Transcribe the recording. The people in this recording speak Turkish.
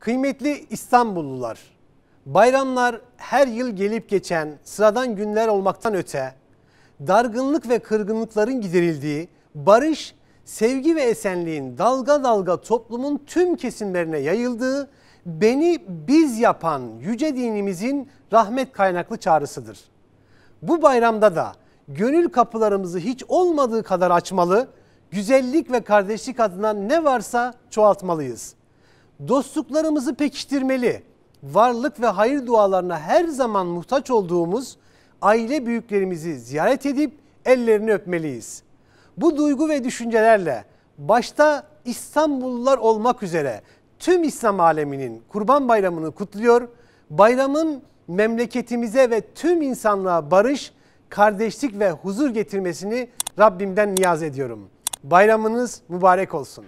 Kıymetli İstanbullular, bayramlar her yıl gelip geçen sıradan günler olmaktan öte, dargınlık ve kırgınlıkların giderildiği, barış, sevgi ve esenliğin dalga dalga toplumun tüm kesimlerine yayıldığı, beni biz yapan yüce dinimizin rahmet kaynaklı çağrısıdır. Bu bayramda da gönül kapılarımızı hiç olmadığı kadar açmalı, güzellik ve kardeşlik adına ne varsa çoğaltmalıyız. Dostluklarımızı pekiştirmeli, varlık ve hayır dualarına her zaman muhtaç olduğumuz aile büyüklerimizi ziyaret edip ellerini öpmeliyiz. Bu duygu ve düşüncelerle başta İstanbullular olmak üzere tüm İslam aleminin Kurban Bayramı'nı kutluyor. Bayramın memleketimize ve tüm insanlığa barış, kardeşlik ve huzur getirmesini Rabbimden niyaz ediyorum. Bayramınız mübarek olsun.